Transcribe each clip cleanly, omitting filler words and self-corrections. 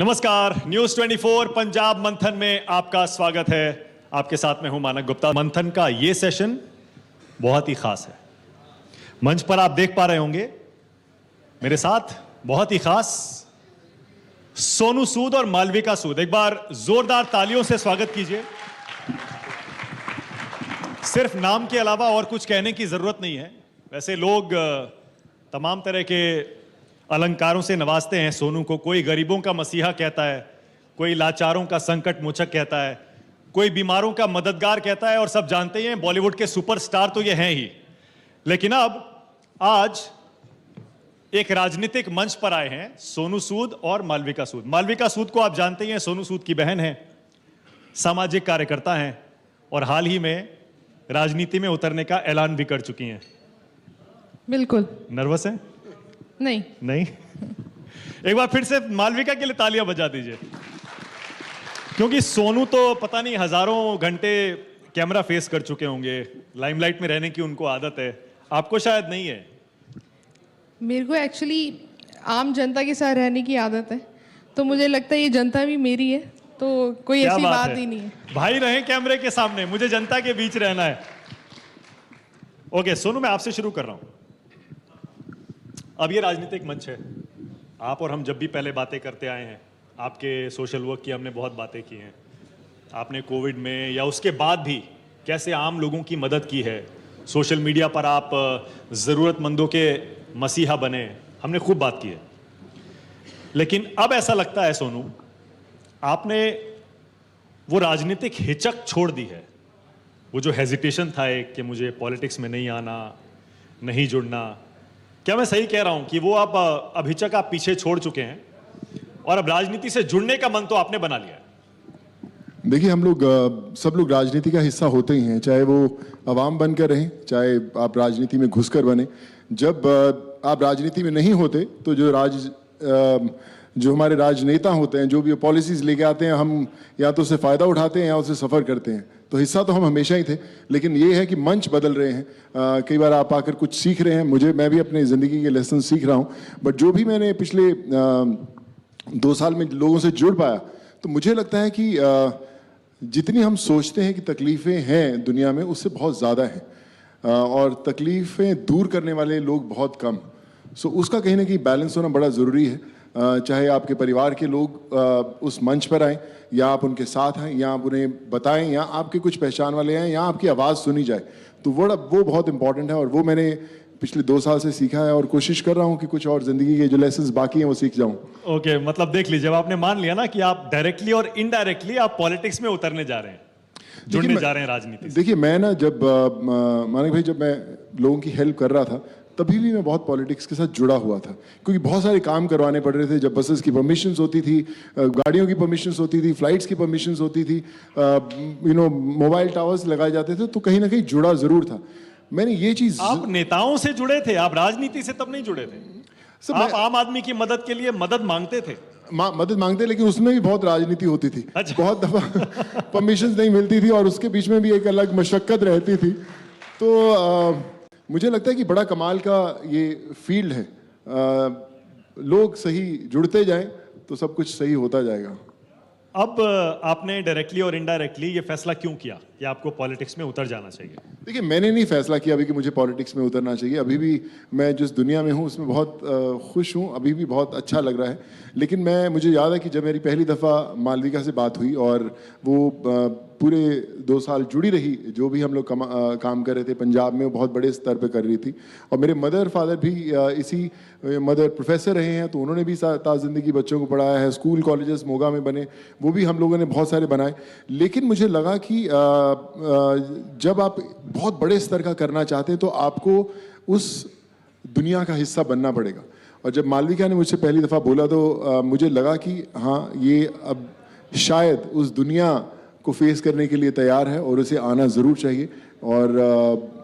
नमस्कार, न्यूज 24 पंजाब मंथन में आपका स्वागत है। आपके साथ में हूं मानक गुप्ता। मंथन का ये सेशन बहुत ही खास है। मंच पर आप देख पा रहे होंगे मेरे साथ बहुत ही खास सोनू सूद और मालविका सूद। एक बार जोरदार तालियों से स्वागत कीजिए। सिर्फ नाम के अलावा और कुछ कहने की जरूरत नहीं है। वैसे लोग तमाम तरह के अलंकारों से नवाजते हैं सोनू को। कोई गरीबों का मसीहा कहता है, कोई लाचारों का संकट मोचक कहता है, कोई बीमारों का मददगार कहता है, और सब जानते ही हैं बॉलीवुड के सुपरस्टार तो ये हैं ही। लेकिन अब आज एक राजनीतिक मंच पर आए हैं सोनू सूद और मालविका सूद। मालविका सूद को आप जानते ही हैं, सोनू सूद की बहन है, सामाजिक कार्यकर्ता हैं और हाल ही में राजनीति में उतरने का ऐलान भी कर चुकी हैं। बिल्कुल। नर्वस हैं? नहीं। एक बार फिर से मालविका के लिए तालियां बजा दीजिए, क्योंकि सोनू तो पता नहीं हजारों घंटे कैमरा फेस कर चुके होंगे, लाइमलाइट में रहने की उनको आदत है, आपको शायद नहीं है। मेरे को एक्चुअली आम जनता के साथ रहने की आदत है, तो मुझे लगता है ये जनता भी मेरी है, तो कोई ऐसी बात ही नहीं है। भाई रहे कैमरे के सामने, मुझे जनता के बीच रहना है। ओके सोनू, मैं आपसे शुरू कर रहा हूं। अब ये राजनीतिक मंच है, आप और हम जब भी पहले बातें करते आए हैं, आपके सोशल वर्क की हमने बहुत बातें की हैं। आपने कोविड में या उसके बाद भी कैसे आम लोगों की मदद की है, सोशल मीडिया पर आप ज़रूरतमंदों के मसीहा बने, हमने खूब बात की है। लेकिन अब ऐसा लगता है सोनू, आपने वो राजनीतिक हिचक छोड़ दी है। वो जो हेजिटेशन था एक कि मुझे पॉलिटिक्स में नहीं आना, नहीं जुड़ना, क्या मैं सही कह रहा हूं कि वो आप अभिचक आप पीछे छोड़ चुके हैं और अब राजनीति से जुड़ने का मन तो आपने बना लिया है? देखिए, हम लोग सब लोग राजनीति का हिस्सा होते ही हैं, चाहे वो अवाम बनकर रहें, चाहे आप राजनीति में घुसकर बने। जब आप राजनीति में नहीं होते तो जो हमारे राजनेता होते हैं, जो भी पॉलिसीज लेके आते हैं, हम या तो उससे फ़ायदा उठाते हैं या उससे सफ़र करते हैं। तो हिस्सा तो हम हमेशा ही थे, लेकिन ये है कि मंच बदल रहे हैं। कई बार आप आकर कुछ सीख रहे हैं, मैं भी अपनी ज़िंदगी के लेसन सीख रहा हूँ। बट जो भी मैंने पिछले 2 साल में लोगों से जुड़ पाया, तो मुझे लगता है कि जितनी हम सोचते हैं कि तकलीफ़ें हैं दुनिया में, उससे बहुत ज़्यादा हैं, और तकलीफ़ें दूर करने वाले लोग बहुत कम। सो उसका कहीं ना कहीं बैलेंस होना बड़ा ज़रूरी है। चाहे आपके परिवार के लोग उस मंच पर आएँ, या आप उनके साथ आएँ, या आप उन्हें बताएं, या आपके कुछ पहचान वाले आएँ, या आपकी आवाज़ सुनी जाए, तो वो बहुत इंपॉर्टेंट है। और वो मैंने पिछले 2 साल से सीखा है और कोशिश कर रहा हूँ कि कुछ और ज़िंदगी के जो लेसन्स बाकी हैं वो सीख जाऊँ। ओके, मतलब देख लीजिए, जब आपने मान लिया ना कि आप डायरेक्टली और इनडायरेक्टली आप पॉलिटिक्स में उतरने जा रहे हैं, जुड़ने जा रहे हैं राजनीति से। देखिए, मैं ना जब मानिक भाई, जब मैं लोगों की हेल्प कर रहा था, तभी भी मैं बहुत पॉलिटिक्स के साथ जुड़ा हुआ था, क्योंकि बहुत सारे काम करवाने पड़ रहे थे। जब बसेस की परमिशंस होती थी, गाड़ियों की परमिशंस होती थी, फ्लाइट्स की परमिशंस होती थी, मोबाइल टावर्स लगाए जाते थे, तो कहीं ना कहीं जुड़ा जरूर था। मैंने ये चीज, आप नेताओं से जुड़े थे, आप राजनीति से तब नहीं जुड़े थे। आप आम आदमी की मदद के लिए मदद मांगते थे। मदद मांगते, लेकिन उसमें भी बहुत राजनीति होती थी। अच्छा। बहुत दफा परमिशंस नहीं मिलती थी और उसके बीच में भी एक अलग मशक्कत रहती थी। तो मुझे लगता है कि बड़ा कमाल का ये फील्ड है। लोग सही जुड़ते जाएं तो सब कुछ सही होता जाएगा। अब आपने डायरेक्टली और इनडायरेक्टली ये फैसला क्यों किया कि आपको पॉलिटिक्स में उतर जाना चाहिए? देखिए, मैंने नहीं फैसला किया अभी कि मुझे पॉलिटिक्स में उतरना चाहिए। अभी भी मैं जिस दुनिया में हूँ उसमें बहुत खुश हूँ, अभी भी बहुत अच्छा लग रहा है। लेकिन मुझे याद है कि जब मेरी पहली दफ़ा मालविका से बात हुई और वो पूरे 2 साल जुड़ी रही, जो भी हम लोग काम कर रहे थे पंजाब में, वो बहुत बड़े स्तर पे कर रही थी। और मेरे मदर फादर भी मदर प्रोफेसर रहे हैं, तो उन्होंने भी ज़िंदगी बच्चों को पढ़ाया है। स्कूल कॉलेजेस मोगा में बने, वो भी हम लोगों ने बहुत सारे बनाए। लेकिन मुझे लगा कि जब आप बहुत बड़े स्तर का करना चाहते हैं तो आपको उस दुनिया का हिस्सा बनना पड़ेगा। और जब मालविका ने मुझसे पहली दफ़ा बोला, तो मुझे लगा कि हाँ, ये अब शायद उस दुनिया को फेस करने के लिए तैयार है और उसे आना ज़रूर चाहिए। और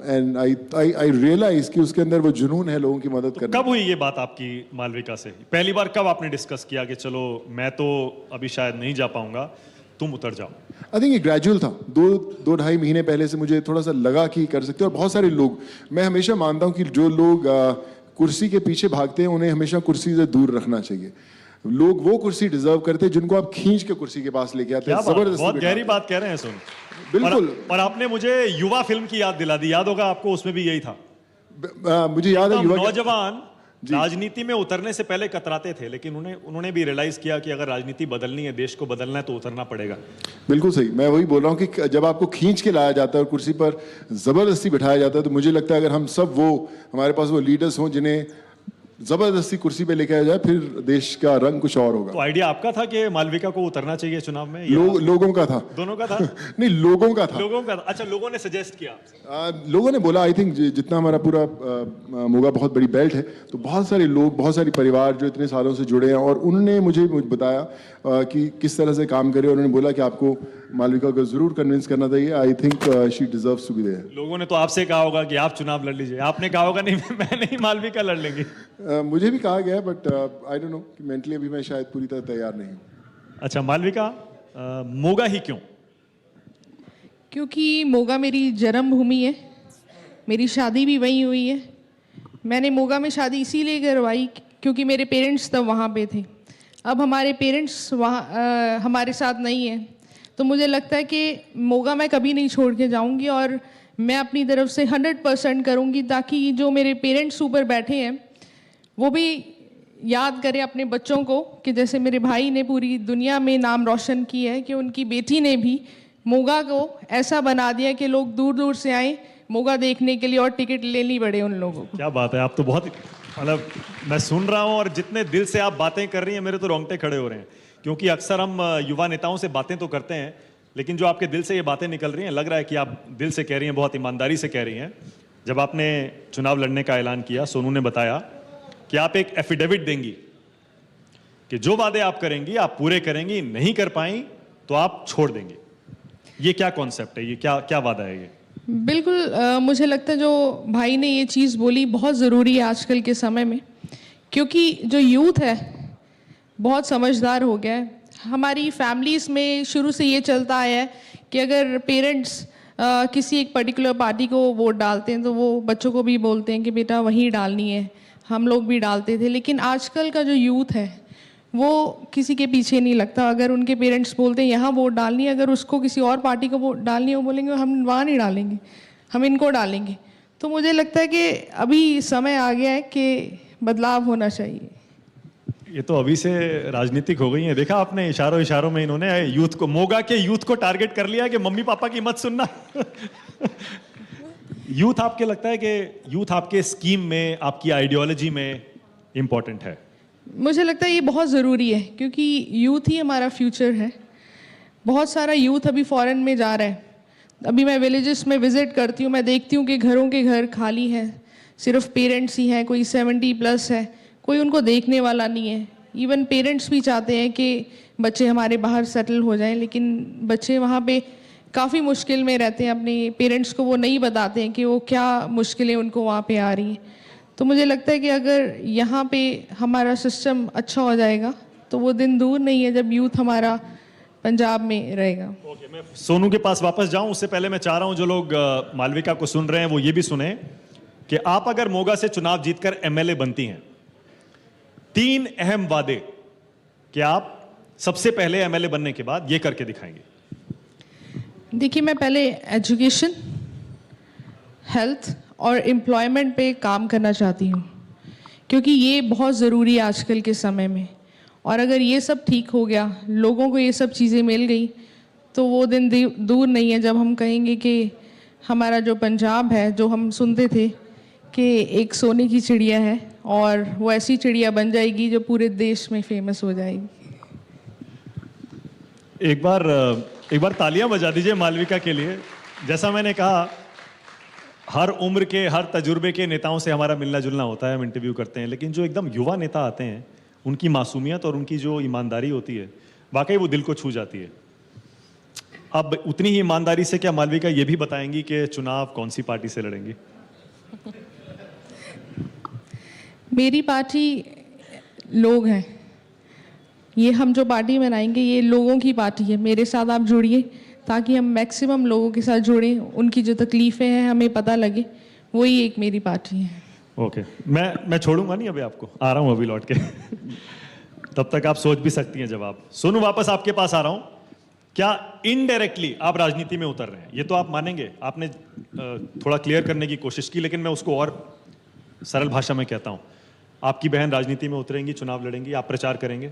एंड आई रियलाइज कि उसके अंदर वो जुनून है लोगों की मदद करना। कब हुई ये बात आपकी मालविका से? पहली बार कब आपने डिस्कस किया कि चलो मैं तो अभी शायद नहीं जा पाऊंगा, तुम उतर जाओ? आई थिंक ये ग्रेजुअल था। 2-2.5 महीने पहले से मुझे थोड़ा सा लगा कि कर सकते हैं। और बहुत सारे लोग, मैं हमेशा मानता हूँ कि जो लोग कुर्सी के पीछे भागते हैं उन्हें हमेशा कुर्सी से दूर रखना चाहिए। लोग वो कुर्सी डिजर्व करते जिनको आप खींच के कुर्सी के पास लेके आते क्या हैं, बात, जबरदस्ती बहुत बिठाते गहरी हैं। बात कह रहे हैं सुन। बिल्कुल। और आपने मुझे युवा फिल्म की याद दिला दी, याद होगा आपको, उसमें भी यही था। मुझे याद है हम युवा नौजवान राजनीति में उतरने से पहले कतराते थे, लेकिन उन्होंने भी रियलाइज किया कि अगर राजनीति बदलनी है, देश को बदलना है, तो उतरना पड़ेगा। बिल्कुल सही, मैं वही बोल रहा हूँ कि जब आपको खींच के लाया जाता है और कुर्सी पर जबरदस्ती बिठाया जाता है, तो मुझे लगता है अगर हम सब हमारे पास वो लीडर्स हों जिन्हें जबरदस्ती कुर्सी पे लेके आया जाए, फिर देश का रंग कुछ और होगा। तो आइडिया आपका था कि मालविका को उतरना चाहिए चुनाव में, या लोगों का था। दोनों का था? नहीं, लोगों का था। लोगों का था। अच्छा, लोगों ने सजेस्ट किया? लोगों ने बोला, आई थिंक जितना हमारा पूरा मोगा बहुत बड़ी बेल्ट है, तो बहुत सारे लोग, बहुत सारे परिवार जो इतने सालों से जुड़े हैं, और उन्होंने मुझे बताया कि किस तरह से काम करे, और उन्होंने बोला कि आपको मालविका को जरूर कन्विंस करना चाहिए। I think she deserves to be there. लोगों ने तो आपसे कहा होगा कि आप चुनाव लड़ लीजिए, आपने कहा होगा नहीं मैं नहीं, मालविका लड़ लेंगी। मुझे भी कहा गया, बट आई डोंट नो कि मेंटली अभी मैं शायद पूरी तरह तैयार नहीं हूँ। अच्छा मालविका, मोगा ही क्यों? क्योंकि मोगा मेरी जन्मभूमि है, मेरी शादी भी वहीं हुई है। मैंने मोगा में शादी इसीलिए करवाई क्योंकि मेरे पेरेंट्स तब वहाँ पे थे। अब हमारे पेरेंट्स वहाँ हमारे साथ नहीं है, तो मुझे लगता है कि मोगा मैं कभी नहीं छोड़ के जाऊँगी, और मैं अपनी तरफ से 100% करूँगी ताकि जो मेरे पेरेंट्स ऊपर बैठे हैं वो भी याद करें अपने बच्चों को कि जैसे मेरे भाई ने पूरी दुनिया में नाम रोशन किया है, कि उनकी बेटी ने भी मोगा को ऐसा बना दिया कि लोग दूर दूर से आए मोगा देखने के लिए, और टिकट लेनी पड़े उन लोगों को। क्या बात है, आप तो बहुत, मतलब मैं सुन रहा हूँ और जितने दिल से आप बातें कर रही हैं, मेरे तो रोंगटे खड़े हो रहे हैं। क्योंकि अक्सर हम युवा नेताओं से बातें तो करते हैं, लेकिन जो आपके दिल से ये बातें निकल रही हैं, लग रहा है कि आप दिल से कह रही हैं, बहुत ईमानदारी से कह रही हैं। जब आपने चुनाव लड़ने का ऐलान किया, सोनू ने बताया कि आप एक एफिडेविट देंगी कि जो वादे आप करेंगी आप पूरे करेंगी, नहीं कर पाई तो आप छोड़ देंगे। ये क्या कॉन्सेप्ट है, ये क्या क्या वादा है ये? बिल्कुल, मुझे लगता है जो भाई ने ये चीज़ बोली बहुत ज़रूरी है आजकल के समय में, क्योंकि जो यूथ है बहुत समझदार हो गया है। हमारी फैमिलीज़ में शुरू से ये चलता आया है कि अगर पेरेंट्स किसी एक पर्टिकुलर पार्टी को वोट डालते हैं तो वो बच्चों को भी बोलते हैं कि बेटा वहीं डालनी है। हम लोग भी डालते थे, लेकिन आजकल का जो यूथ है वो किसी के पीछे नहीं लगता। अगर उनके पेरेंट्स बोलते हैं यहाँ वोट डालनी है, अगर उसको किसी और पार्टी को वोट डालनी है, वो बोलेंगे हम वहाँ नहीं डालेंगे, हम इनको डालेंगे। तो मुझे लगता है कि अभी समय आ गया है कि बदलाव होना चाहिए। ये तो अभी से राजनीतिक हो गई है। देखा आपने, इशारों इशारों में इन्होंने यूथ को, मोगा के यूथ को टारगेट कर लिया कि मम्मी पापा की मत सुनना। यूथ आपके लगता है कि यूथ आपके स्कीम में, आपकी आइडियोलॉजी में इंपॉर्टेंट है? मुझे लगता है ये बहुत ज़रूरी है, क्योंकि यूथ ही हमारा फ्यूचर है। बहुत सारा यूथ अभी फॉरेन में जा रहा है। अभी मैं विलेजेस में विज़िट करती हूँ, मैं देखती हूँ कि घरों के घर खाली हैं, सिर्फ पेरेंट्स ही हैं, कोई 70+ है, कोई उनको देखने वाला नहीं है। इवन पेरेंट्स भी चाहते हैं कि बच्चे हमारे बाहर सेटल हो जाएं, लेकिन बच्चे वहाँ पे काफ़ी मुश्किल में रहते हैं। अपने पेरेंट्स को वो नहीं बताते हैं कि वो क्या मुश्किलें उनको वहाँ पे आ रही हैं। तो मुझे लगता है कि अगर यहाँ पे हमारा सिस्टम अच्छा हो जाएगा तो वो दिन दूर नहीं है जब यूथ हमारा पंजाब में रहेगा। ओके, मैं सोनू के पास वापस जाऊं, उससे पहले मैं चाह रहा हूं जो लोग मालविका को सुन रहे हैं वो ये भी सुने कि आप अगर मोगा से चुनाव जीतकर एमएलए बनती हैं, 3 अहम वादे कि आप सबसे पहले एमएलए बनने के बाद ये करके दिखाएंगे। देखिए, मैं पहले एजुकेशन, हेल्थ और एम्प्लॉयमेंट पे काम करना चाहती हूँ, क्योंकि ये बहुत ज़रूरी है आजकल के समय में। और अगर ये सब ठीक हो गया, लोगों को ये सब चीज़ें मिल गई, तो वो दिन दूर नहीं है जब हम कहेंगे कि हमारा जो पंजाब है, जो हम सुनते थे कि एक सोने की चिड़िया है, और वो ऐसी चिड़िया बन जाएगी जो पूरे देश में फेमस हो जाएगी। एक बार तालियां बजा दीजिए मालविका के लिए। जैसा मैंने कहा, हर उम्र के, हर तजुर्बे के नेताओं से हमारा मिलना जुलना होता है, हम इंटरव्यू करते हैं, लेकिन जो एकदम युवा नेता आते हैं, उनकी मासूमियत और उनकी जो ईमानदारी होती है, वाकई वो दिल को छू जाती है। अब उतनी ही ईमानदारी से क्या मालविका ये भी बताएंगी कि चुनाव कौन सी पार्टी से लड़ेंगी? मेरी पार्टी लोग हैं। ये हम जो पार्टी बनाएंगे ये लोगों की पार्टी है। मेरे साथ आप जुड़िए ताकि हम मैक्सिमम लोगों के साथ जुड़ें, उनकी जो तकलीफ़ें हैं हमें पता लगे। वही एक मेरी पार्टी है। ओके, मैं छोड़ूंगा नहीं अभी आपको, आ रहा हूँ अभी लौट के। तब तक आप सोच भी सकती हैं जवाब। सोनू, वापस आपके पास आ रहा हूं। क्या इनडायरेक्टली आप राजनीति में उतर रहे हैं? ये तो आप मानेंगे, आपने थोड़ा क्लियर करने की कोशिश की, लेकिन मैं उसको और सरल भाषा में कहता हूं। आपकी बहन राजनीति में उतरेंगी, चुनाव लड़ेंगी, आप प्रचार करेंगे,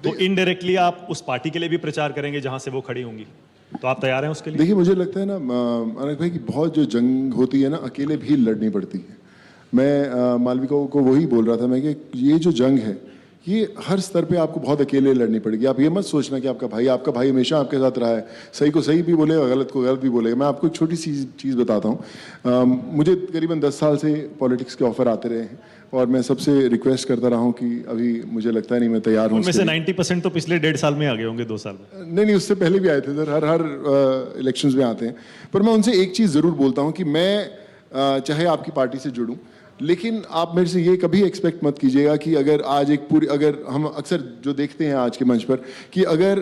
तो इनडायरेक्टली आप उस पार्टी के लिए भी प्रचार करेंगे जहां से वो खड़ी होंगी, तो आप तैयार हैं उसके लिए? देखिए, मुझे लगता है ना अनंत भाई कि बहुत जो जंग होती है ना, अकेले भी लड़नी पड़ती है। मैं मालविका को वही बोल रहा था मैं कि ये जो जंग है, ये हर स्तर पे आपको बहुत अकेले लड़नी पड़ेगी। आप ये मत सोचना कि आपका भाई हमेशा आपके साथ रहा है, सही को सही भी बोलेगा, गलत को गलत भी बोलेगा। मैं आपको एक छोटी सी चीज़ बताता हूँ। मुझे करीबन 10 साल से पॉलिटिक्स के ऑफर आते रहे हैं और मैं सबसे रिक्वेस्ट करता रहा हूँ कि अभी मुझे लगता है नहीं मैं तैयार हूँ। उनमें से 90% तो पिछले 1.5 साल में आ गए होंगे, 2 साल में। नहीं, उससे पहले भी आए थे सर, हर इलेक्शंस में आते हैं। पर मैं उनसे एक चीज़ ज़रूर बोलता हूँ कि मैं चाहे आपकी पार्टी से जुड़ूं, लेकिन आप मेरे से ये कभी एक्सपेक्ट मत कीजिएगा कि अगर आज अगर हम अक्सर जो देखते हैं आज के मंच पर कि अगर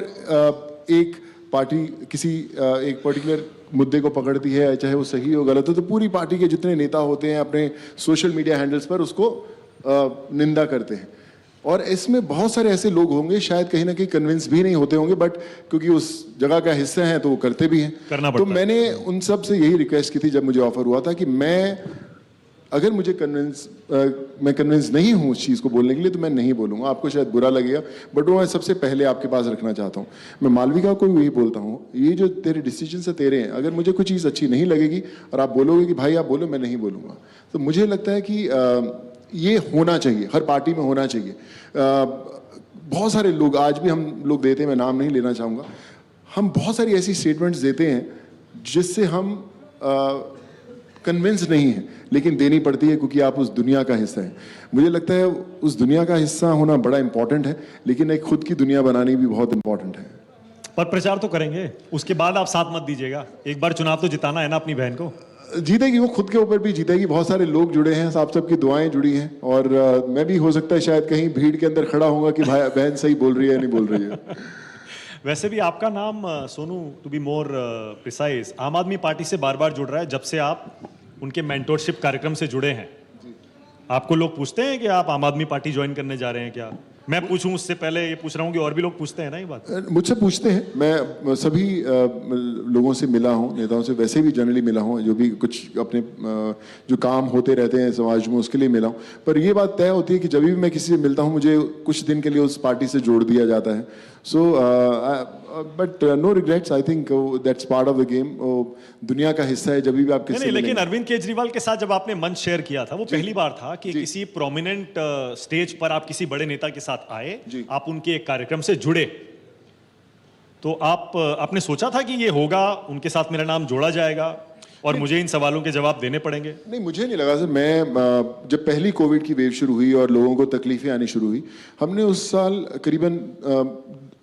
एक पार्टी किसी एक पर्टिकुलर मुद्दे को पकड़ती है, चाहे वो सही हो गलत हो, तो पूरी पार्टी के जितने नेता होते हैं अपने सोशल मीडिया हैंडल्स पर उसको निंदा करते हैं। और इसमें बहुत सारे ऐसे लोग होंगे शायद कहीं ना कहीं कन्विंस भी नहीं होते होंगे, बट क्योंकि उस जगह का हिस्सा हैं तो वो करते भी हैं। तो मैंने उन सब से यही रिक्वेस्ट की थी जब मुझे ऑफर हुआ था कि अगर मुझे मैं कन्विंस नहीं हूँ उस चीज़ को बोलने के लिए तो मैं नहीं बोलूँगा। आपको शायद बुरा लगेगा, बट वो मैं सबसे पहले आपके पास रखना चाहता हूँ। मैं मालविका को भी यही बोलता हूँ, ये जो तेरे डिसीजन से तेरे हैं, अगर मुझे कोई चीज़ अच्छी नहीं लगेगी और आप बोलोगे कि भाई आप बोलो, मैं नहीं बोलूँगा। तो मुझे लगता है कि ये होना चाहिए, हर पार्टी में होना चाहिए। बहुत सारे लोग आज भी हम लोग देते हैं, मैं नाम नहीं लेना चाहूँगा, हम बहुत सारी ऐसी स्टेटमेंट्स देते हैं जिससे हम कन्विंस नहीं है, लेकिन देनी पड़ती है क्योंकि आप उस दुनिया का हिस्सा हैं। मुझे लगता है उस दुनिया का हिस्सा होना बड़ा इंपॉर्टेंट है, लेकिन एक खुद की दुनिया बनानी भी बहुत इंपॉर्टेंट है। पर प्रचार तो करेंगे, उसके बाद आप साथ मत दीजिएगा। एक बार चुनाव तो जिताना है ना अपनी बहन को। जीतेगी, वो खुद के ऊपर भी जीतेगी। बहुत सारे लोग जुड़े हैं, आप सबकी दुआएं जुड़ी हैं, और मैं भी हो सकता है शायद कहीं भीड़ के अंदर खड़ा होऊंगा कि भाई बहन सही बोल रही है या नहीं बोल रही है। वैसे भी आपका नाम Sonu, to be more precise, Aam Aadmi party से बार बार जुड़ रहा है जब से आप उनके मेंटोरशिप कार्यक्रम से जुड़े हैं। आपको लोग पूछते हैं कि आप आम आदमी पार्टी ज्वाइन करने जा रहे हैं क्या? मैं पूछूं उससे पहले ये पूछ रहा हूं कि और भी लोग पूछते हैं ना ये बात? मुझसे पूछते हैं, मैं सभी लोगों से मिला हूं, नेताओं से वैसे भी जनरली मिला हूं, जो भी कुछ अपने जो काम होते रहते हैं समाज में उसके लिए मिला हूं। पर ये बात तय होती है कि जब भी मैं किसी से मिलता हूं मुझे कुछ दिन के लिए उस पार्टी से जोड़ दिया जाता है। So but no regrets, I think that's part of the game. दुनिया का हिस्सा है, जब भी आप किसी नहीं, लेकिन अरविंद केजरीवाल के साथ जब आपने मंच शेयर किया था, वो पहली बार था कि किसी प्रोमिनेंट स्टेज पर आप किसी बड़े नेता के साथ आए, आप उनके एक कार्यक्रम से जुड़े, तो आपने सोचा था कि ये होगा, उनके साथ मेरा नाम जोड़ा जाएगा और मुझे इन सवालों के जवाब देने पड़ेंगे? नहीं, मुझे नहीं लगा सर। मैं जब पहली कोविड की वेव शुरू हुई और लोगों को तकलीफें आनी शुरू हुई, हमने उस साल करीबन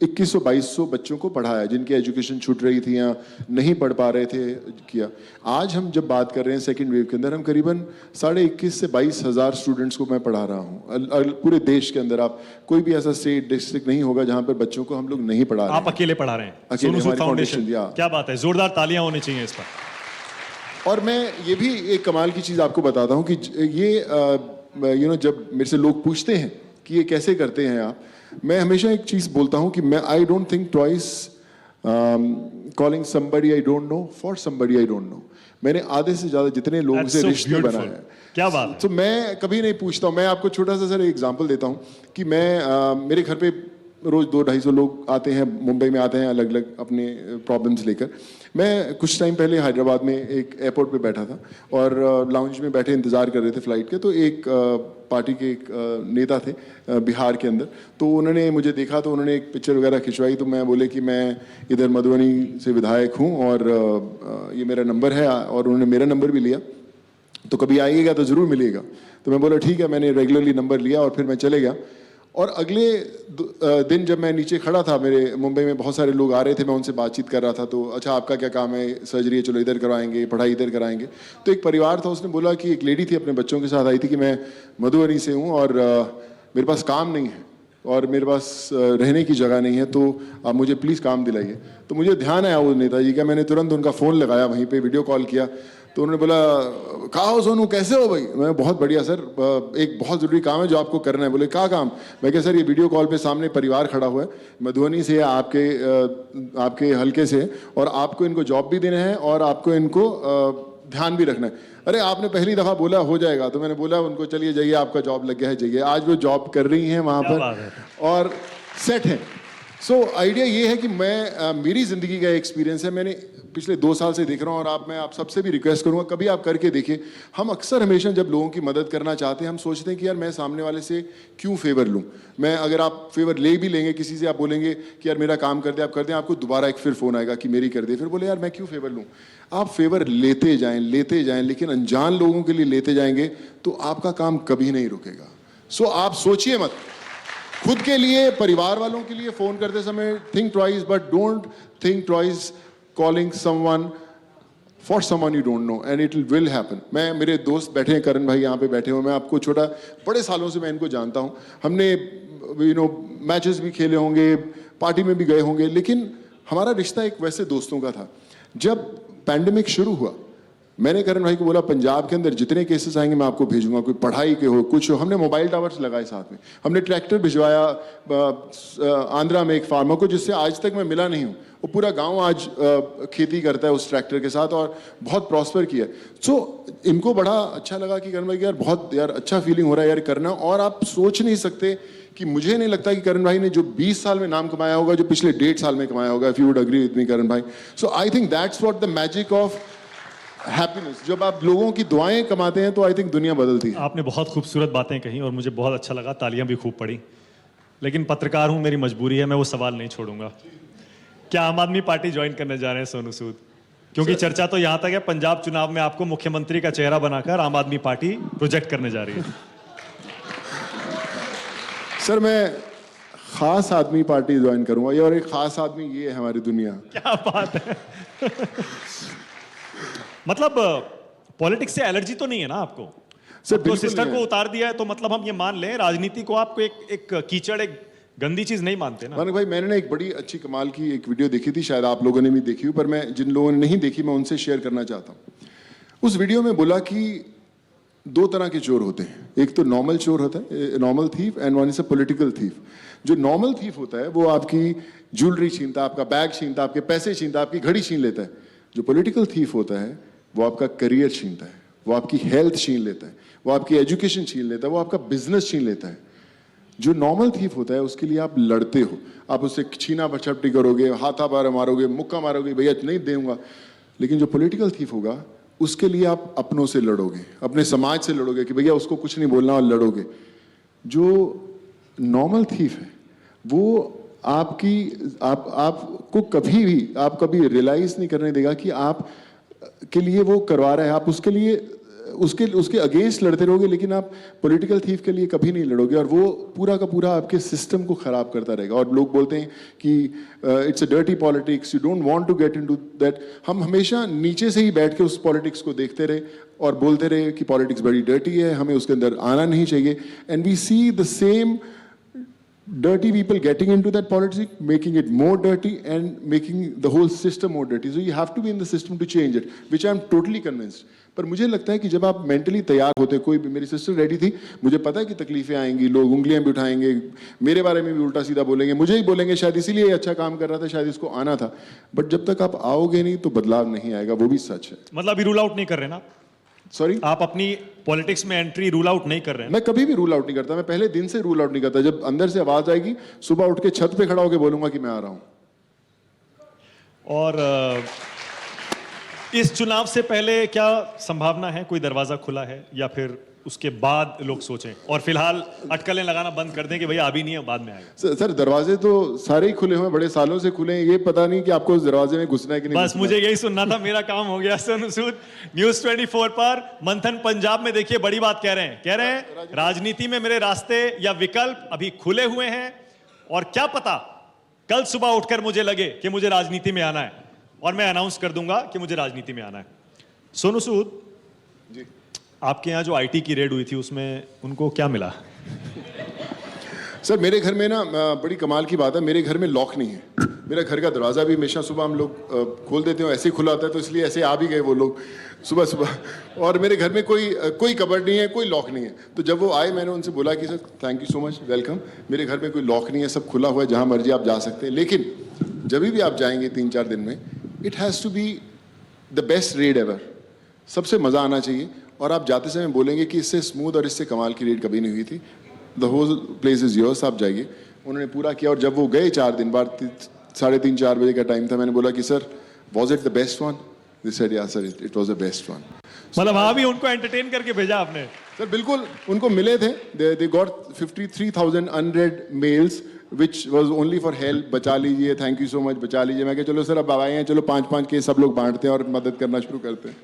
2100-2200 बच्चों को पढ़ाया जिनकी एजुकेशन छूट रही थी या नहीं पढ़ पा रहे थे किया। आज हम जब बात कर रहे हैं सेकेंड वेव के अंदर, हम करीबन 21,500 से 22,000 स्टूडेंट्स को मैं पढ़ा रहा हूँ पूरे देश के अंदर। आप कोई भी ऐसा स्टेट डिस्ट्रिक्ट नहीं होगा जहाँ पर बच्चों को हम लोग नहीं पढ़ा रहे। आप अकेले पढ़ा रहे हैं? अकेले, हमारी फाउंडेशन। क्या बात है, जोरदार तालियां होनी चाहिए इस पर। और मैं ये भी एक कमाल की चीज़ आपको बताता हूँ कि ये जब मेरे से लोग पूछते हैं कि ये कैसे करते हैं आप, मैं हमेशा एक चीज़ बोलता हूँ कि मैं I don't think twice calling somebody I don't know for somebody I don't know. मैंने आधे से ज़्यादा जितने लोगों से रिश्ते बनाए हैं, क्या बात है। तो मैं कभी नहीं पूछता हूँ। मैं आपको छोटा सा सर एग्जांपल देता हूँ कि मेरे घर पे रोज़ 200-250 लोग आते हैं, मुंबई में आते हैं अलग अलग अपने प्रॉब्लम्स लेकर। मैं कुछ टाइम पहले हैदराबाद में एक एयरपोर्ट पे बैठा था और लाउंज में बैठे इंतज़ार कर रहे थे फ्लाइट के, तो एक पार्टी के एक नेता थे बिहार के अंदर, तो उन्होंने मुझे देखा तो उन्होंने एक पिक्चर वगैरह खिंचवाई। तो मैं बोले कि मैं इधर मधुबनी से विधायक हूँ और ये मेरा नंबर है, और उन्होंने मेरा नंबर भी लिया, तो कभी आइएगा तो ज़रूर मिलेगा। तो मैं बोला ठीक है, मैंने रेगुलरली नंबर लिया और फिर मैं चले गया। और अगले दिन जब मैं नीचे खड़ा था, मेरे मुंबई में बहुत सारे लोग आ रहे थे, मैं उनसे बातचीत कर रहा था। तो अच्छा आपका क्या काम है? सर्जरी है, चलो इधर करवाएंगे, पढ़ाई इधर कराएंगे। तो एक परिवार था, उसने बोला कि एक लेडी थी अपने बच्चों के साथ आई थी कि मैं मधुबनी से हूँ और मेरे पास काम नहीं है। और मेरे पास रहने की जगह नहीं है, तो आप मुझे प्लीज़ काम दिलाइए। तो मुझे ध्यान आया वो नेताजी का, मैंने तुरंत उनका फ़ोन लगाया, वहीं पे वीडियो कॉल किया। तो उन्होंने बोला, कहाँ हो सोनू, कैसे हो भाई? मैं बहुत बढ़िया सर, एक बहुत ज़रूरी काम है जो आपको करना है। बोले क्या काम? मैं कहा सर ये वीडियो कॉल पे सामने परिवार खड़ा हुआ है, मधुबनी से आपके हल्के से, और आपको इनको जॉब भी देना है और आपको इनको ध्यान भी रखना है। अरे आपने पहली दफ़ा बोला हो जाएगा, तो मैंने बोला उनको चलिए जाइए, आपका जॉब लग गया है, जाइए। आज वो जॉब कर रही हैं वहाँ पर और सेट हैं। सो आइडिया ये है कि मेरी ज़िंदगी का एक्सपीरियंस है, मैंने पिछले 2 साल से देख रहा हूँ, और मैं आप सबसे भी रिक्वेस्ट करूँगा कभी आप करके देखिए। हम अक्सर हमेशा जब लोगों की मदद करना चाहते हैं, हम सोचते हैं कि यार मैं सामने वाले से क्यों फेवर लूँ। अगर आप फेवर ले भी लेंगे किसी से, आप बोलेंगे कि यार मेरा काम कर दे, आप कर दें, आपको दोबारा एक फिर फ़ोन आएगा कि मेरी कर दे, फिर बोले यार मैं क्यों फेवर लूँ। आप फेवर लेते जाएं, लेकिन अनजान लोगों के लिए लेते जाएंगे तो आपका काम कभी नहीं रुकेगा। सो आप सोचिए मत, खुद के लिए, परिवार वालों के लिए फ़ोन करते समय think twice, but don't think twice calling someone for someone you don't know, and it will happen. मेरे दोस्त बैठे हैं, करण भाई यहाँ पे बैठे हुए, मैं आपको बड़े सालों से मैं इनको जानता हूँ, हमने मैचेस भी खेले होंगे, पार्टी में भी गए होंगे, लेकिन हमारा रिश्ता एक वैसे दोस्तों का था। जब पैंडेमिक शुरू हुआ, मैंने करण भाई को बोला पंजाब के अंदर जितने केसेस आएंगे मैं आपको भेजूंगा, कोई पढ़ाई के हो, कुछ हो। हमने मोबाइल टावर्स लगाए साथ में, हमने ट्रैक्टर भिजवाया आंध्रा में एक फार्मर को, जिससे आज तक मैं मिला नहीं हूँ। वो पूरा गांव आज खेती करता है उस ट्रैक्टर के साथ, और बहुत प्रॉस्पर किया। सो इनको बड़ा अच्छा लगा कि करण भाई यार बहुत यार अच्छा फीलिंग हो रहा है यार करना। और आप सोच नहीं सकते कि मुझे नहीं लगता कि करण भाई ने जो 20 साल में नाम कमाया होगा, जो पिछले 1.5 साल में कमाया होगा, if you would agree with me Karan भाई। So I think that's what the magic of happiness. जब आप लोगों की दुआएं कमाते हैं तो आई थिंक दुनिया बदलती है। आपने बहुत खूबसूरत बातें कही और मुझे बहुत अच्छा लगा, तालियां भी खूब पड़ी। लेकिन पत्रकार हूं, मेरी मजबूरी है, मैं वो सवाल नहीं छोड़ूंगा। क्या आम आदमी पार्टी ज्वाइन करने जा रहे हैं सोनू सूद? क्योंकि चर्चा तो यहां तक है, पंजाब चुनाव में आपको मुख्यमंत्री का चेहरा बनाकर आम आदमी पार्टी प्रोजेक्ट करने जा रही है। सर मैं खास आदमी पार्टी ज्वाइन करूंगा, और एक खास आदमी ये है हमारी दुनिया। क्या बात है। मतलब पॉलिटिक्स से एलर्जी तो नहीं है ना आपको? सर तो सिस्टर को उतार दिया है, तो मतलब हम ये मान लें राजनीति को आपको एक कीचड़, एक गंदी चीज नहीं मानते ना? मानिक भाई, मैंने ना एक बड़ी अच्छी कमाल की एक वीडियो देखी थी, शायद आप लोगों ने भी देखी हो, पर मैं जिन लोगों ने नहीं देखी मैं उनसे शेयर करना चाहता हूँ। उस वीडियो में बोला कि 2 तरह के चोर होते हैं, एक तो नॉर्मल चोर होता है, normal thief, and one is a political thief. जो नॉर्मल थीफ होता है वो आपकी ज्वेलरी छीनता है, आपका बैग छीनता है, आपके पैसे छीनता है, आपकी घड़ी छीन लेता है। जो पॉलिटिकल थीफ होता है वो आपका करियर छीनता है, वो आपकी हेल्थ छीन लेता है, वो आपकी एजुकेशन छीन लेता है, वो आपका बिजनेस छीन लेता है। जो नॉर्मल थीफ होता है उसके लिए आप लड़ते हो, आप उससे छीना झपटी करोगे, हाथापारा मारोगे, मुक्का मारोगे, भैया नहीं दूंगा। लेकिन जो पॉलिटिकल थीफ होगा उसके लिए आप अपनों से लड़ोगे, अपने समाज से लड़ोगे कि भैया उसको कुछ नहीं बोलना, और लड़ोगे। जो नॉर्मल थीफ है वो आपको कभी रियलाइज नहीं करने देगा कि आप के लिए वो करवा रहा है, आप उसके लिए उसके अगेंस्ट लड़ते रहोगे, लेकिन आप पॉलिटिकल थीफ के लिए कभी नहीं लड़ोगे, और वो पूरा का पूरा आपके सिस्टम को खराब करता रहेगा। और लोग बोलते हैं कि it's a dirty politics, you don't want to get into that. हम हमेशा नीचे से ही बैठ के उस पॉलिटिक्स को देखते रहे और बोलते रहे कि पॉलिटिक्स बड़ी डर्टी है, हमें उसके अंदर आना नहीं चाहिए। And we see the same dirty people getting into that politics, making it more dirty and making the whole system more dirty. So you have to be in the system to change it, which I am totally convinced. पर मुझे लगता है कि जब आप mentally तैयार होते, कोई भी, मेरी सिस्टर रेडी थी, मुझे पता है कि तकलीफें आएंगी, लोग उंगलियां भी उठाएंगे, मेरे बारे में भी उल्टा सीधा बोलेंगे, मुझे ही बोलेंगे शायद इसीलिए अच्छा काम कर रहा था, शायद इसको आना था। बट जब तक आप आओगे नहीं तो बदलाव नहीं आएगा, वो भी सच है। मतलब अभी रूल आउट नहीं कर रहे ना? सॉरी, आप अपनी पॉलिटिक्स में एंट्री रूल आउट नहीं कर रहे हैं? मैं कभी भी रूल आउट नहीं करता, मैं पहले दिन से रूल आउट नहीं करता। जब अंदर से आवाज आएगी, सुबह उठ के छत पे खड़ा होकर बोलूंगा कि मैं आ रहा हूं। और इस चुनाव से पहले क्या संभावना है, कोई दरवाजा खुला है, या फिर उसके बाद लोग सोचें और फिलहाल अटकलें लगाना बंद कर दें कि भैया अभी नहीं है, बाद में आएगा? सर दरवाजे तो सारे ही खुले हुए, बड़े सालों से खुले हैं, ये पता नहीं कि आपको उस दरवाजे में घुसना है कि नहीं। बस मुझे यही सुनना था, मेरा काम हो गया। सोनू सूद, न्यूज़ 24 पर मंथन पंजाब में देखिए बड़ी बात कह रहे हैं राजनीति में मेरे रास्ते या विकल्प अभी खुले हुए हैं, और क्या पता कल सुबह उठकर मुझे लगे कि मुझे राजनीति में आना है, और मैं अनाउंस कर दूंगा कि मुझे राजनीति में आना है। सोनू सूद जी, आपके यहाँ जो आईटी की रेड हुई थी उसमें उनको क्या मिला? सर मेरे घर में ना बड़ी कमाल की बात है, मेरे घर में लॉक नहीं है। मेरा घर का दरवाज़ा भी हमेशा सुबह हम लोग खोल देते हैं, ऐसे ही खुला होता है, तो इसलिए ऐसे आ भी गए वो लोग सुबह सुबह। और मेरे घर में कोई कबर्ड नहीं है, कोई लॉक नहीं है। तो जब वो आए मैंने उनसे बोला कि sir thank you so much, welcome, मेरे घर में कोई लॉक नहीं है, सब खुला हुआ है, जहाँ मर्जी आप जा सकते हैं। लेकिन जब भी आप जाएंगे 3-4 दिन में, it has to be the best raid ever, सबसे मज़ा आना चाहिए। और आप जाते समय बोलेंगे कि इससे स्मूथ और इससे कमाल की रेड कभी नहीं हुई थी। The whole place is yours, आप जाइए। उन्होंने पूरा किया। और जब वो गए 4 दिन बाद, 3:30-4 बजे का टाइम था, मैंने बोला कि sir was it the best one? They said yeah sir it was the best one. मतलब वहां भी उनको एंटरटेन करके भेजा आपने? सर बिल्कुल, उनको मिले थे, they got 53,000 unread mails which was only for help, बचा लीजिए, थैंक यू सो मच, बचा लीजिए। मैं कहा चलो सर अब आए हैं, चलो 5-5 के सब लोग बांटते हैं और मदद करना शुरू करते हैं।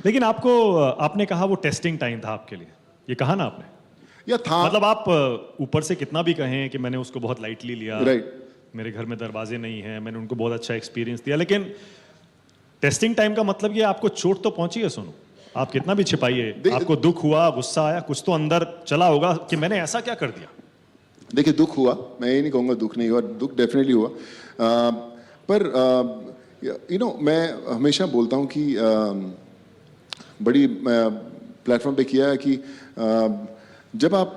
लेकिन आपने कहा वो टेस्टिंग टाइम था आपके लिए, ये कहा ना आपने? या था मतलब आप ऊपर से कितना भी कहें कि मैंने उसको बहुत लाइटली लिया, राइट। मेरे घर में दरवाजे नहीं हैं, मैंने उनको बहुत अच्छा एक्सपीरियंस दिया, लेकिन टेस्टिंग टाइम का मतलब ये आपको चोट तो पहुंची है सोनू। आप कितना भी छिपाइए, आपको दुख हुआ, गुस्सा आया, कुछ तो अंदर चला होगा कि मैंने ऐसा क्या कर दिया। देखिए दुख हुआ, मैं ये नहीं कहूँगा दुख नहीं हुआ, दुख डेफिनेटली हुआ। पर यू नो मैं हमेशा बोलता हूँ कि बड़ी प्लेटफॉर्म पे किया है कि जब आप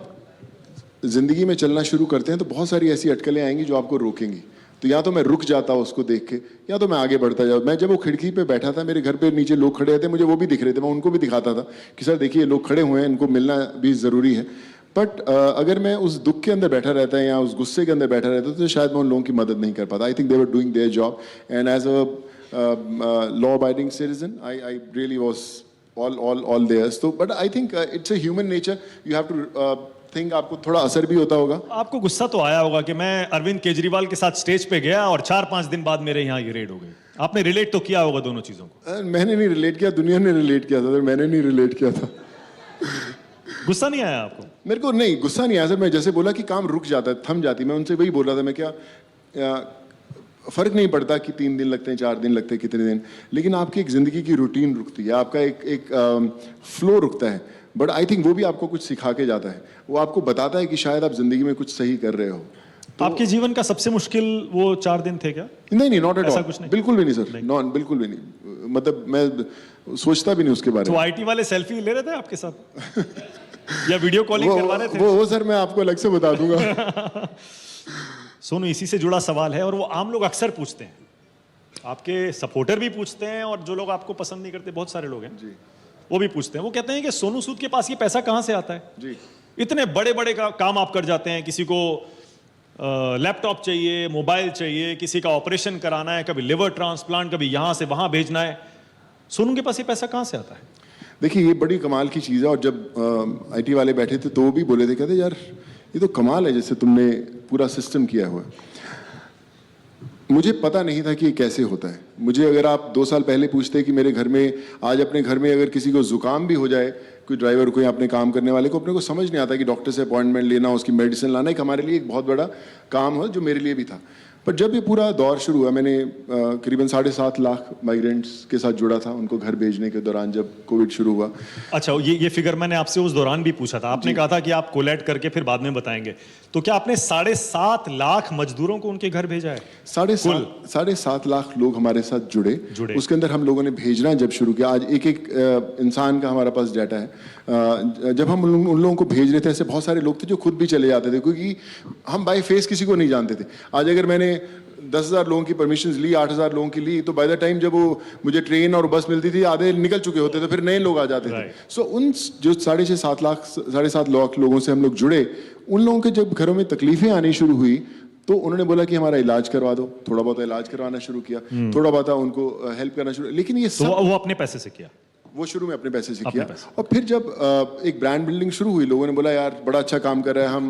ज़िंदगी में चलना शुरू करते हैं तो बहुत सारी ऐसी अटकलें आएंगी जो आपको रोकेंगी। तो या तो मैं रुक जाता उसको देख के, या तो मैं आगे बढ़ता जाऊँ। मैं जब वो खिड़की पे बैठा था, मेरे घर पे नीचे लोग खड़े थे, मुझे वो भी दिख रहे थे, मैं उनको भी दिखाता था कि सर देखिए लोग खड़े हुए हैं, इनको मिलना भी ज़रूरी है। बट अगर मैं उस दुख के अंदर बैठा रहता या उस गुस्से के अंदर बैठा रहता तो शायद मैं उन लोगों की मदद नहीं कर पाता। I think they were doing their job and as a law abiding citizen I really was all theirs. So but I think it's a human nature. You have to think, आपको थोड़ा असर भी होता होगा। आपको गुस्सा तो आया होगा कि मैं अरविंद केजरीवाल के साथ स्टेज पे गया और 4-5 दिन बाद मेरे यहाँ ये रेड हो गई। आपने रिलेट तो किया होगा दोनों चीजों को। मैंने नहीं रिलेट किया, दुनिया ने रिलेट किया था, मैंने नहीं रिलेट किया था। गुस्सा नहीं आया आपको? मेरे को नहीं गुस्सा नहीं आया सर। मैं जैसे बोला कि काम रुक जाता है, थम जाती, मैं उनसे वही बोल रहा था। मैं क्या फ़र्क नहीं पड़ता कि 3 दिन लगते हैं, 4 दिन लगते हैं, कितने दिन, लेकिन आपकी एक ज़िंदगी की रूटीन रुकती है, आपका एक फ्लो रुकता है। बट आई थिंक वो भी आपको कुछ सिखा के जाता है, वो आपको बताता है कि शायद आप ज़िंदगी में कुछ सही कर रहे हो। तो आपके जीवन का सबसे मुश्किल वो 4 दिन थे क्या? नहीं, नॉट एट ऐसा ऑल, कुछ नहीं? बिल्कुल भी नहीं सर, नॉन बिल्कुल भी नहीं। मतलब मैं सोचता भी नहीं उसके बारे तो में। आईटी वाले सेल्फी ले रहे थे आपके साथ या वीडियो कॉलिंग करवा रहे थे? वो सर मैं आपको अलग से बता दूंगा। सोनू, इसी से जुड़ा सवाल है और वो आम लोग अक्सर पूछते हैं, आपके सपोर्टर भी पूछते हैं और जो लोग आपको पसंद नहीं करते, बहुत सारे लोग हैं जी, वो भी पूछते हैं। वो कहते हैं कि सोनू सूद के पास ये पैसा कहाँ से आता है? जी, इतने बड़े बड़े काम आप कर जाते हैं, किसी को लैपटॉप चाहिए, मोबाइल चाहिए, किसी का ऑपरेशन कराना है, कभी लिवर ट्रांसप्लांट, कभी यहाँ से वहाँ भेजना है, सोनू के पास ये पैसा कहाँ से आता है? देखिए ये बड़ी कमाल की चीज़ है। और जब आईटी वाले बैठे थे तो वो भी बोले थे, कहते यार ये तो कमाल है जैसे तुमने पूरा सिस्टम किया हुआ है। मुझे पता नहीं था कि ये कैसे होता है। मुझे अगर आप 2 साल पहले पूछते कि मेरे घर में आज अपने घर में अगर किसी को जुकाम भी हो जाए, कोई ड्राइवर को या अपने काम करने वाले को, अपने को समझ नहीं आता कि डॉक्टर से अपॉइंटमेंट लेना, उसकी मेडिसिन लाना एक हमारे लिए एक बहुत बड़ा काम है, जो मेरे लिए भी था। पर जब ये पूरा दौर शुरू हुआ, मैंने करीबन 7.5 लाख माइग्रेंट्स के साथ जुड़ा था उनको घर भेजने के दौरान जब कोविड शुरू हुआ। अच्छा, ये फिगर मैंने आपसे उस दौरान भी पूछा था, आपने कहा था कि आप कोलैट करके फिर बाद में बताएंगे। तो क्या आपने 7.5 लाख मजदूरों को उनके घर भेजा है? 7.5 लाख लोग हमारे साथ जुड़े। उसके अंदर हम लोगों ने भेजना जब शुरू किया, आज एक इंसान का हमारे पास डाटा है। जब हम उन लोगों को भेज रहे थे, ऐसे बहुत सारे लोग थे जो खुद भी चले जाते थे, क्योंकि हम बाय फेस किसी को नहीं जानते थे। आज अगर मैंने 10,000 लोगों की परमिशंस ली, 8,000 लोगों की ली, तो बाय द टाइम जब वो मुझे ट्रेन और बस मिलती थी, आधे निकल चुके होते थे, फिर नए लोग आ जाते थे। सो उन जो 7.5 लाख लोगों से हम लोग जुड़े, उन लोगों के जब घरों में तकलीफें आनी शुरू हुई तो उन्होंने बोला कि हमारा इलाज करवा दो। थोड़ा बहुत इलाज करवाना शुरू किया, थोड़ा बहुत उनको हेल्प करना शुरू। लेकिन ये सब वो अपने पैसे से किया? वो शुरू में अपने पैसे से किया। और फिर जब एक ब्रांड बिल्डिंग शुरू हुई, लोगों ने बोला यार बड़ा अच्छा काम कर रहा है, हम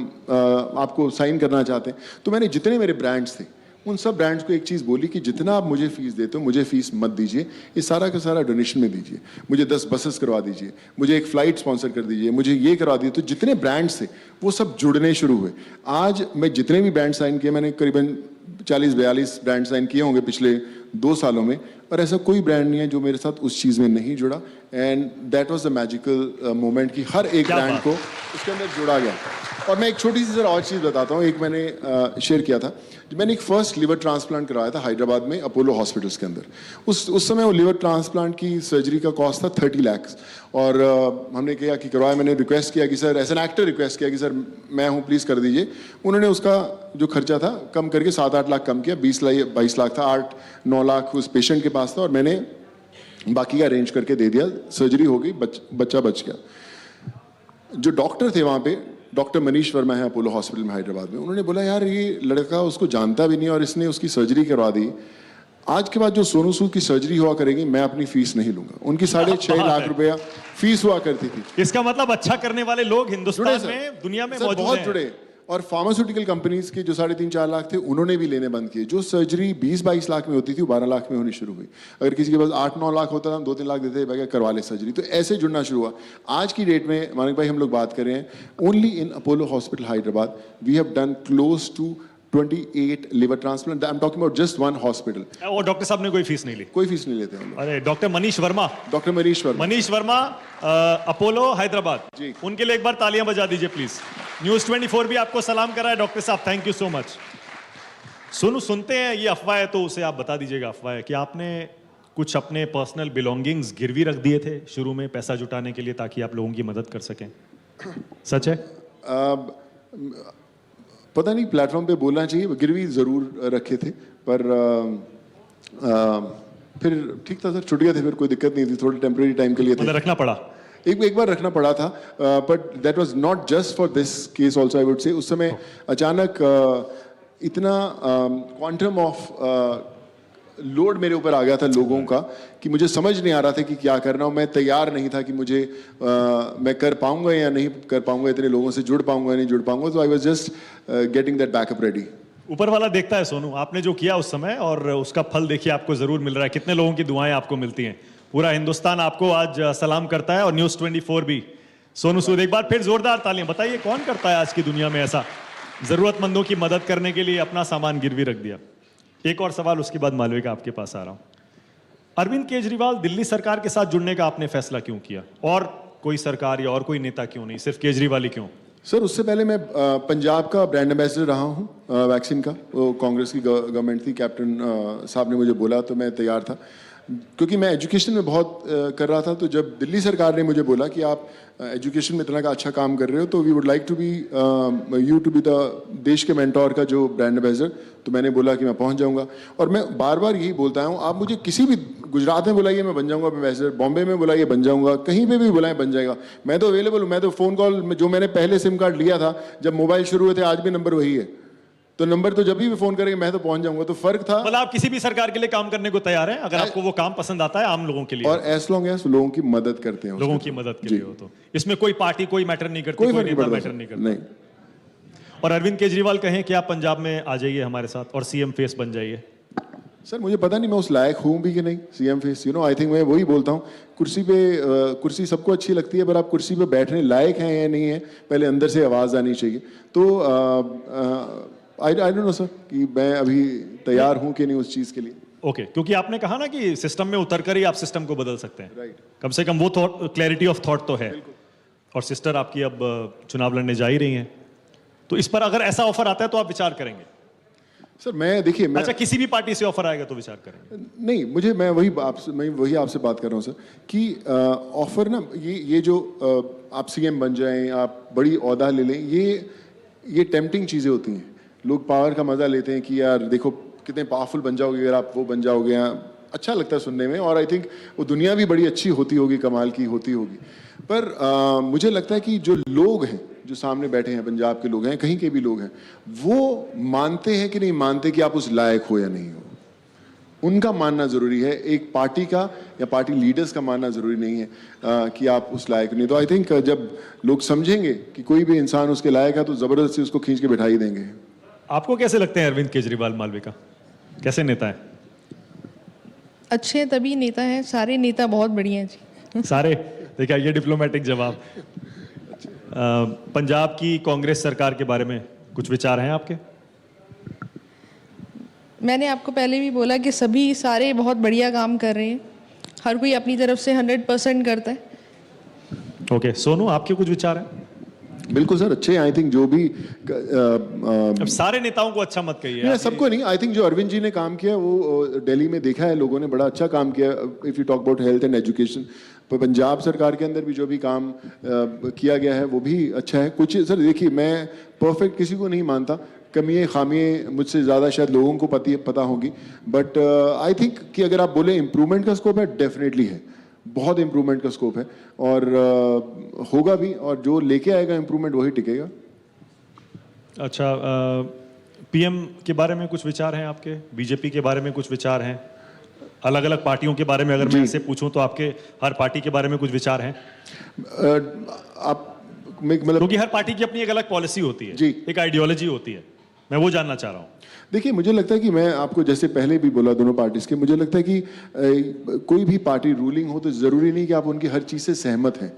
आपको साइन करना चाहते हैं। तो मैंने जितने मेरे ब्रांड्स थे उन सब ब्रांड्स को एक चीज़ बोली कि जितना आप मुझे फीस देते हो, मुझे फीस मत दीजिए, ये सारा का सारा डोनेशन में दीजिए। मुझे 10 बसेस करवा दीजिए, मुझे एक फ़्लाइट स्पॉन्सर कर दीजिए, मुझे ये करवा दीजिए। तो जितने ब्रांड्स थे वो सब जुड़ने शुरू हुए। आज मैं जितने भी ब्रांड साइन किए, मैंने करीबन 40-42 ब्रांड साइन किए होंगे पिछले 2 सालों में, और ऐसा कोई ब्रांड नहीं है जो मेरे साथ उस चीज़ में नहीं जुड़ा। And that was the magical moment कि हर एक ब्रांड को उसके अंदर जोड़ा गया। और मैं एक छोटी सी जरा और चीज़ बताता हूँ। एक मैंने शेयर किया था, जब मैंने एक फर्स्ट लिवर ट्रांसप्लांट करवाया था हैदराबाद में अपोलो हॉस्पिटल्स के अंदर। उस समय वो लिवर ट्रांसप्लांट की सर्जरी का कॉस्ट था 30 लाख। और हमने किया कि करवाया, मैंने रिक्वेस्ट किया कि sir, as an actor request किया कि सर मैं हूँ, प्लीज़ कर दीजिए। उन्होंने उसका जो खर्चा था कम करके 7-8 लाख कम किया, 22 लाख था, 8-9 लाख उस पेशेंट के पास था और मैंने बाकी का अरेंज करके दे दिया। सर्जरी हो गई, बच्चा बच गया। जो डॉक्टर थे वहाँ पे, डॉक्टर मनीष वर्मा है अपोलो हॉस्पिटल में हैदराबाद में, उन्होंने बोला यार ये लड़का उसको जानता भी नहीं और इसने उसकी सर्जरी करवा दी। आज के बाद जो सोनू सूद की सर्जरी हुआ करेगी, मैं अपनी फीस नहीं लूंगा। उनकी 6.5 लाख रुपया फीस हुआ करती थी। इसका मतलब अच्छा करने वाले लोग हिंदुस्तान में, दुनिया में मौजूद बहुत हैं। जुड़े। और फार्मास्यूटिकल कंपनीज के जो 3.5-4 लाख थे, उन्होंने भी लेने बंद किए। जो सर्जरी 20-22 लाख में होती थी, वो 12 लाख में होनी शुरू हुई। अगर किसी के पास 8-9 लाख होता था, हम 2-3 लाख देते भाई करवा ले सर्जरी। तो ऐसे जुड़ना शुरू हुआ। आज की डेट में मानिक भाई, हम लोग बात कर रहे हैं, only in Apollo hospital Hyderabad we have done close to 28 liver transplant. I'm talking about just one hospital. और डॉक्टर साहब ने कोई फीस नहीं ली? कोई फीस नहीं लेते हम लोग। अरे डॉक्टर मनीष वर्मा, मनीष वर्मा अपोलो हैदराबाद जी, उनके लिए एक बार तालियां बजा दीजिए प्लीज। न्यूज़ 24 भी आपको सलाम कर रहा है डॉक्टर साहब, थैंक यू सो मच। सुनो, सुनते हैं ये अफवाह है तो उसे आप बता दीजिएगा अफवाह है कि आपने कुछ अपने पर्सनल बिलोंगिंग्स गिरवी रख दिए थे शुरू में पैसा जुटाने के लिए ताकि आप लोगों की मदद कर सकें, सच है? पता नहीं प्लेटफॉर्म पे बोलना चाहिए, गिरवी जरूर रखे थे, पर फिर ठीक था सर, छुट गए थे, फिर कोई दिक्कत नहीं थी, थोड़े टेम्परेरी टाइम के लिए थे। रखना पड़ा, एक बार रखना पड़ा था, but that was not just for this case also I would say. उस समय अचानक इतना क्वांटम ऑफ लोड मेरे ऊपर आ गया था लोगों का कि मुझे समझ नहीं आ रहा था कि क्या करना हो। मैं तैयार नहीं था कि मुझे मैं कर पाऊंगा या नहीं कर पाऊंगा, इतने लोगों से जुड़ पाऊंगा या नहीं जुड़ पाऊंगा। तो I was just getting that backup ready. ऊपर वाला देखता है सोनू, आपने जो किया उस समय और उसका फल देखिए आपको जरूर मिल रहा है। कितने लोगों की दुआएं आपको मिलती हैं, पूरा हिंदुस्तान आपको आज सलाम करता है और न्यूज़ 24 भी। सोनू सूद, एक बार फिर जोरदार तालियां। बताइए कौन करता है आज की दुनिया में ऐसा, जरूरतमंदों की मदद करने के लिए अपना सामान गिरवी रख दिया। एक और सवाल, उसके बाद मालविका आपके पास आ रहा हूं। अरविंद केजरीवाल, दिल्ली सरकार के साथ जुड़ने का आपने फैसला क्यों किया, और कोई सरकार या और कोई नेता क्यों नहीं, सिर्फ केजरीवाल ही क्यों? सर, उससे पहले मैं पंजाब का ब्रांड एम्बेसडर रहा हूँ वैक्सीन का। वो कांग्रेस की गवर्नमेंट थी, कैप्टन साहब ने मुझे बोला तो मैं तैयार था, क्योंकि मैं एजुकेशन में बहुत कर रहा था। तो जब दिल्ली सरकार ने मुझे बोला कि आप एजुकेशन में इतना का अच्छा काम कर रहे हो, तो we would like to be you to be the देश के मेंटोर का जो ब्रांड एम्बेसडर, तो मैंने बोला कि मैं पहुंच जाऊंगा। और मैं बार बार यही बोलता हूँ, आप मुझे किसी भी, गुजरात में बुलाइए मैं बन जाऊंगा एम्बेसडर, बॉम्बे में बुलाइए बन जाऊंगा, कहीं पे भी बुलाएं बन जाएगा। मैं तो अवेलेबल हूँ। मैं तो फ़ोन कॉल जो मैंने पहले सिम कार्ड लिया था जब मोबाइल शुरू हुए थे, आज भी नंबर वही है। तो नंबर तो जब भी फोन करेंगे मैं तो पहुंच जाऊंगा। तो फर्क था, मतलब आप किसी भी सरकार के लिए काम करने को तैयार हैं अगर आपको वो काम पसंद आता है आम लोगों के लिए, और एज लॉन्ग एज लोगों की मदद करते हैं, लोगों की मदद के लिए हो। तो इसमें कोई पार्टी कोई मैटर नहीं करती, कोई नेता नहीं मैटर नहीं करता। नहीं। और अरविंद केजरीवाल कहें कि आप पंजाब में आ जाइए हमारे साथ और सीएम फेस बन जाइए। सर, मुझे पता नहीं मैं उस लायक हूं भी कि नहीं सीएम फेस। आई थिंक मैं वही बोलता हूं, कुर्सी सबको अच्छी लगती है, पर आप कुर्सी पे बैठने लायक हैं या नहीं है, पहले अंदर से आवाज आनी चाहिए। तो आई डोंट नो सर कि मैं अभी तैयार हूं कि नहीं उस चीज के लिए। ओके, क्योंकि आपने कहा ना कि सिस्टम में उतरकर ही आप सिस्टम को बदल सकते हैं। राइट। कम से कम वो क्लैरिटी ऑफ थॉट तो है। और सिस्टर आपकी अब चुनाव लड़ने जा ही रही हैं, तो इस पर अगर ऐसा ऑफर आता है तो आप विचार करेंगे? सर देखिए, मैं अच्छा, किसी भी पार्टी से ऑफर आएगा तो विचार करेंगे? नहीं, मैं वही आपसे बात कर रहा हूँ सर कि ऑफर ना, ये जो आप सीएम बन जाएं, आप बड़ी ओहदा ले लें, ये टेम्पटिंग चीजें होती हैं। लोग पावर का मजा लेते हैं कि यार देखो कितने पावरफुल बन जाओगे अगर आप वो बन जाओगे। अच्छा लगता है सुनने में, और आई थिंक वो दुनिया भी बड़ी अच्छी होती होगी, कमाल की होती होगी। पर मुझे लगता है कि जो लोग हैं, जो सामने बैठे हैं, पंजाब के लोग हैं, कहीं के भी लोग हैं, वो मानते हैं कि नहीं मानते कि आप उस लायक हो या नहीं हो। उनका मानना जरूरी है, एक पार्टी का या पार्टी लीडर्स का मानना जरूरी नहीं है कि आप उस लायक नहीं। तो आई थिंक जब लोग समझेंगे कि कोई भी इंसान उसके लायक है, तो जबरदस्ती उसको खींच के बिठा ही देंगे। आपको कैसे लगते हैं अरविंद केजरीवाल, मालविका, कैसे नेता है? अच्छे तभी नेता है, सारे नेता बहुत बढ़िया जी। सारे? देखिए ये डिप्लोमेटिक जवाब। पंजाब की कांग्रेस सरकार के बारे में कुछ विचार हैं आपके? मैंने आपको पहले भी बोला कि सारे बहुत बढ़िया काम कर रहे हैं, हर कोई अपनी तरफ से 100% करता है। ओके, सोनू आपके कुछ विचार हैं? बिल्कुल सर, अच्छे आई थिंक जो भी अब सारे नेताओं को अच्छा मत कहिए नहीं, आप। सबको नहीं, आई थिंक जो अरविंद जी ने काम किया वो दिल्ली में देखा है लोगों ने, बड़ा अच्छा काम किया। If you talk about health and education, Punjab सरकार के अंदर भी जो भी काम किया गया है वो भी अच्छा है। कुछ सर देखिए, मैं परफेक्ट किसी को नहीं मानता, कमियाँ खामियाँ मुझसे ज़्यादा शायद लोगों को पता होगी, बट आई थिंक कि अगर आप बोले इम्प्रूवमेंट का स्कोप है, डेफिनेटली है, बहुत इम्प्रूवमेंट का स्कोप है और होगा भी, और जो लेके आएगा इम्प्रूवमेंट वही टिकेगा। अच्छा, पीएम के बारे में कुछ विचार हैं आपके? बीजेपी के बारे में कुछ विचार हैं? अलग अलग पार्टियों के बारे में अगर मैं ऐसे पूछूं तो आपके हर पार्टी के बारे में कुछ विचार हैं? आप मतलब क्योंकि हर पार्टी की अपनी एक अलग पॉलिसी होती है जी, एक आइडियोलॉजी होती है, मैं वो जानना चाह रहा हूँ। देखिए, मुझे लगता है कि मैं आपको जैसे पहले भी बोला दोनों पार्टीज के, मुझे लगता है कि कोई भी पार्टी रूलिंग हो तो ज़रूरी नहीं कि आप उनकी हर चीज़ से सहमत हैं।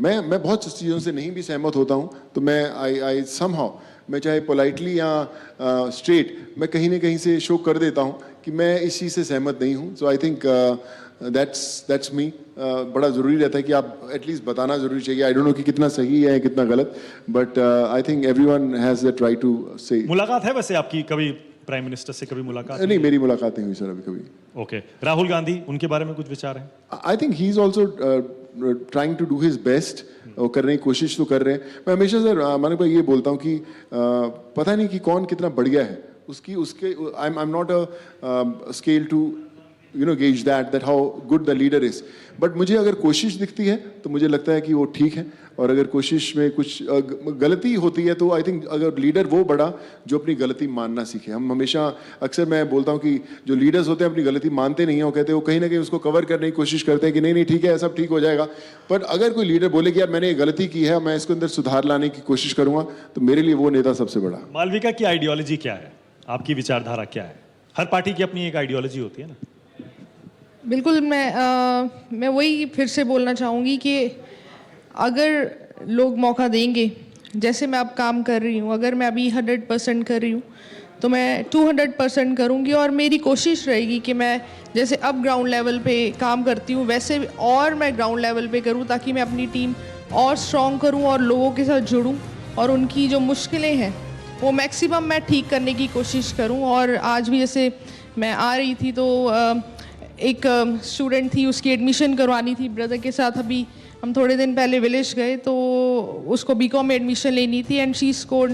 मैं बहुत चीज़ों से नहीं भी सहमत होता हूँ, तो मैं आई समहाउ, मैं चाहे पोलाइटली या स्ट्रेट, मैं कहीं ना कहीं से शो कर देता हूँ कि मैं इस चीज़ से सहमत नहीं हूँ। सो आई थिंक दैट्स मी। बड़ा ज़रूरी रहता है कि आप एटलीस्ट बताना ज़रूरी चाहिए। आई डोंट नो कि कितना सही है कितना गलत, but I think everyone has that right to say. मुलाकात है वैसे आपकी कभी प्राइम मिनिस्टर से? कभी मुलाकात नहीं, मेरी मुलाकात नहीं हुई सर अभी कभी। ओके, राहुल गांधी, उनके बारे में कुछ विचार हैं? I think he is also trying to do his best, करने की कोशिश तो कर रहे हैं। मैं हमेशा सर मानिक भाई ये बोलता हूँ कि पता नहीं कि कौन कितना बढ़ गया है, उसके I am not a scale to gauge that how good the leader is, but मुझे अगर कोशिश दिखती है तो मुझे लगता है कि वो ठीक है, और अगर कोशिश में कुछ गलती होती है तो आई थिंक अगर लीडर वो बड़ा जो अपनी गलती मानना सीखे। हम हमेशा अक्सर मैं बोलता हूँ कि जो लीडर्स होते हैं अपनी गलती मानते नहीं हैं, वो कहते हैं, वो कहीं ना कहीं उसको कवर करने की कोशिश करते हैं कि नहीं नहीं ठीक है, सब ठीक हो जाएगा। पर अगर कोई लीडर बोले कि यार मैंने ये गलती की है, मैं इसके अंदर सुधार लाने की कोशिश करूंगा, तो मेरे लिए वो नेता सबसे बड़ा। मालविका की आइडियोलॉजी क्या है? आपकी विचारधारा क्या है? हर पार्टी की अपनी एक आइडियोलॉजी होती है ना। बिल्कुल, मैं वही फिर से बोलना चाहूँगी कि अगर लोग मौका देंगे, जैसे मैं अब काम कर रही हूँ, अगर मैं अभी 100% कर रही हूँ तो मैं 200% करूँगी, और मेरी कोशिश रहेगी कि मैं जैसे अब ग्राउंड लेवल पे काम करती हूँ वैसे और मैं ग्राउंड लेवल पे करूँ, ताकि मैं अपनी टीम और स्ट्रॉन्ग करूँ और लोगों के साथ जुड़ूँ, और उनकी जो मुश्किलें हैं वो मैक्सिमम मैं ठीक करने की कोशिश करूँ। और आज भी जैसे मैं आ रही थी तो एक स्टूडेंट थी, उसकी एडमिशन करवानी थी ब्रदर के साथ। अभी हम थोड़े दिन पहले विलेज गए तो उसको बीकॉम में एडमिशन लेनी थी, एंड शी स्कोर्ड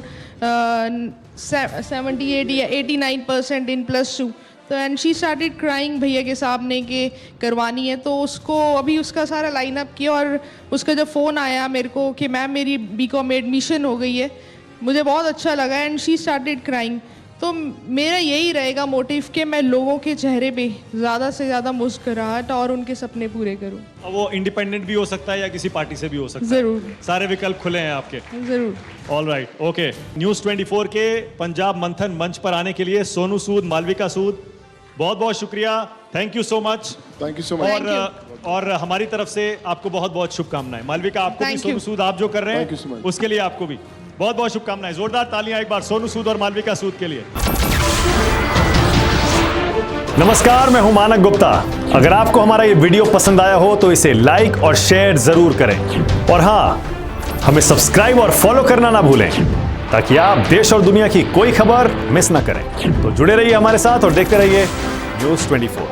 78 या 89% इन +2, तो एंड शी स्टार्टेड क्राइंग भैया के सामने के करवानी है। तो उसको अभी उसका सारा लाइनअप किया, और उसका जब फ़ोन आया मेरे को कि मैम मेरी बीकॉम में एडमिशन हो गई है, मुझे बहुत अच्छा लगा, एंड शी स्टार्टेड क्राइंग। तो मेरा यही रहेगा मोटिव कि मैं लोगों के चेहरे पे ज़्यादा से ज़्यादा मुस्कुराहट और उनके सपने पूरे करूं। अब वो इंडिपेंडेंट भी हो सकता है या किसी पार्टी से भी हो सकता है। ज़रूर, सारे विकल्प खुले हैं आपके। ज़रूर। All right, okay. न्यूज़ 24 के पंजाब मंथन मंच पर आने के लिए सोनू सूद, मालविका सूद, बहुत बहुत शुक्रिया, thank you so much. Thank you so much. और हमारी तरफ से आपको बहुत बहुत शुभकामनाएं। मालविका, आपको भी, Thank सोनू you. सूद आप जो कर रहे Thank you so हैं much. उसके लिए आपको भी बहुत बहुत शुभकामनाएं। जोरदार तालियां एक बार सोनू सूद और मालविका सूद के लिए। नमस्कार, मैं हूं मानक गुप्ता। अगर आपको हमारा ये वीडियो पसंद आया हो तो इसे लाइक और शेयर जरूर करें, और हाँ, हमें सब्सक्राइब और फॉलो करना ना भूलें, ताकि आप देश और दुनिया की कोई खबर मिस ना करें। तो जुड़े रहिए हमारे साथ और देखते रहिए न्यूज़ 24।